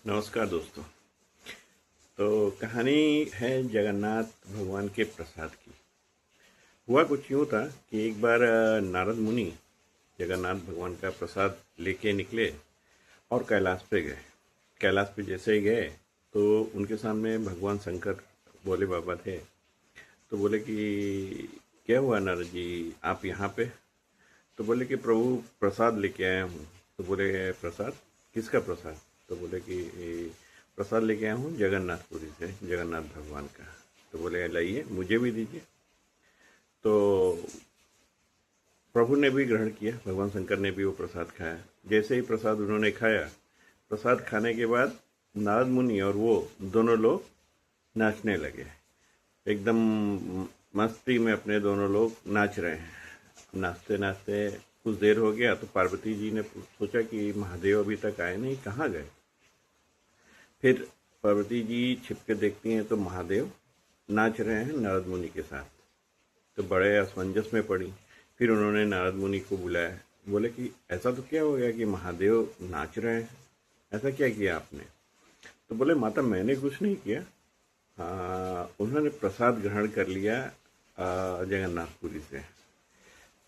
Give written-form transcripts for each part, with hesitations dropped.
नमस्कार दोस्तों। तो कहानी है जगन्नाथ भगवान के प्रसाद की। हुआ कुछ यूँ था कि एक बार नारद मुनि जगन्नाथ भगवान का प्रसाद लेके निकले और कैलाश पे गए। कैलाश पे जैसे ही गए तो उनके सामने भगवान शंकर भोले बाबा थे। तो बोले कि क्या हुआ नारद जी, आप यहाँ पे? तो बोले कि प्रभु प्रसाद लेके आया हूँ। तो बोले प्रसाद, किसका प्रसाद? तो बोले कि प्रसाद लेके आया हूँ जगन्नाथपुरी से, जगन्नाथ भगवान का। तो बोले लाइए, मुझे भी दीजिए। तो प्रभु ने भी ग्रहण किया, भगवान शंकर ने भी वो प्रसाद खाया। जैसे ही प्रसाद उन्होंने खाया, प्रसाद खाने के बाद नारद मुनि और वो दोनों लोग नाचने लगे। एकदम मस्ती में अपने दोनों लोग नाच रहे हैं। नाचते नाचते कुछ देर हो गया तो पार्वती जी ने सोचा कि महादेव अभी तक आए नहीं, कहाँ गए। फिर पार्वती जी छिप के देखती हैं तो महादेव नाच रहे हैं नारद मुनि के साथ। तो बड़े असमंजस में पड़ी। फिर उन्होंने नारद मुनि को बुलाया, बोले कि ऐसा तो क्या हो गया कि महादेव नाच रहे हैं, ऐसा क्या किया आपने? तो बोले माता मैंने कुछ नहीं किया, उन्होंने प्रसाद ग्रहण कर लिया जगन्नाथपुरी से।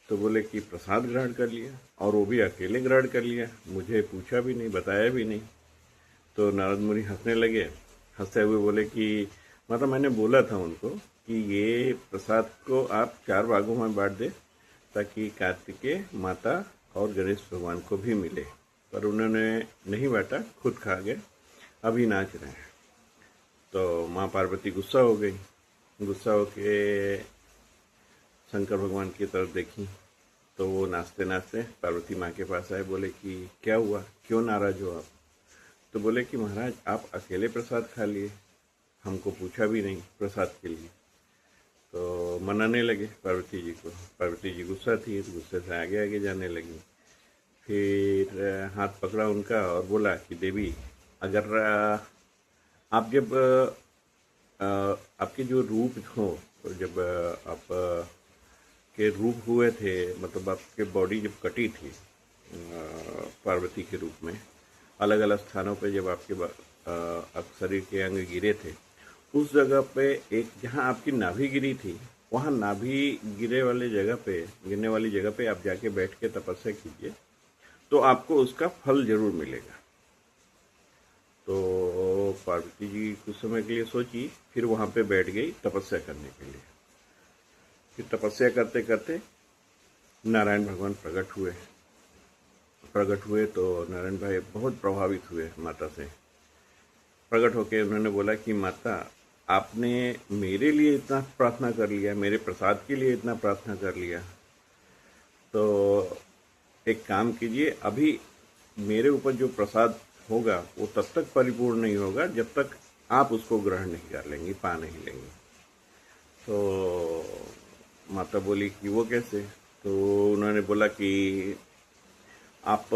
तो बोले कि प्रसाद ग्रहण कर लिया और वो भी अकेले ग्रहण कर लिया, मुझे पूछा भी नहीं, बताया भी नहीं। तो नारद मुनि हंसने लगे। हंसते हुए बोले कि माता मैंने बोला था उनको कि ये प्रसाद को आप 4 भागों में बांट दे ताकि कार्तिकेय माता और गणेश भगवान को भी मिले, पर उन्होंने नहीं बांटा, खुद खा गए, अभी नाच रहे हैं। तो माँ पार्वती गुस्सा हो गई। गुस्सा होके शंकर भगवान की तरफ देखी तो वो नाचते नाचते पार्वती माँ के पास आए। बोले कि क्या हुआ, क्यों नाराज हो आप? तो बोले कि महाराज आप अकेले प्रसाद खा लिए, हमको पूछा भी नहीं प्रसाद के लिए। तो मनाने लगे पार्वती जी को। पार्वती जी गुस्सा थी तो गुस्से से आगे आगे जाने लगी। फिर हाथ पकड़ा उनका और बोला कि देवी, अगर आप जब आपके जो रूप हो, तो जब आप के रूप हुए थे, मतलब आपके बॉडी जब कटी थी पार्वती के रूप में, अलग अलग स्थानों पे जब आपके आप शरीर के अंग गिरे थे, उस जगह पे एक जहाँ आपकी नाभि गिरी थी, वहाँ नाभि गिरे वाले जगह पे, गिरने वाली जगह पे आप जाके बैठ के तपस्या कीजिए तो आपको उसका फल जरूर मिलेगा। तो पार्वती जी कुछ समय के लिए सोची, फिर वहाँ पे बैठ गई तपस्या करने के लिए। फिर तपस्या करते करते नारायण भगवान प्रकट हुए तो नारायण भाई बहुत प्रभावित हुए माता से। प्रकट होकर उन्होंने बोला कि माता, आपने मेरे लिए इतना प्रार्थना कर लिया, मेरे प्रसाद के लिए इतना प्रार्थना कर लिया, तो एक काम कीजिए, अभी मेरे ऊपर जो प्रसाद होगा वो तब तक परिपूर्ण नहीं होगा जब तक आप उसको ग्रहण नहीं कर लेंगी, पा नहीं लेंगी। तो माता बोली कि वो कैसे? तो उन्होंने बोला कि आप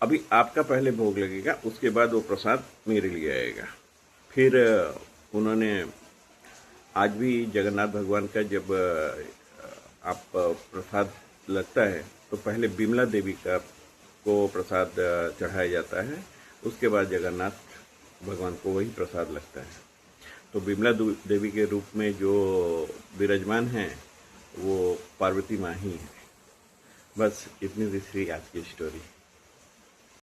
अभी आपका पहले भोग लगेगा, उसके बाद वो प्रसाद मेरे लिए आएगा। फिर उन्होंने आज भी जगन्नाथ भगवान का जब आप प्रसाद लगता है तो पहले बिमला देवी का को प्रसाद चढ़ाया जाता है, उसके बाद जगन्नाथ भगवान को वही प्रसाद लगता है। तो बिमला देवी के रूप में जो विराजमान हैं वो पार्वती माँ ही है। बस इतनी सी आज की स्टोरी।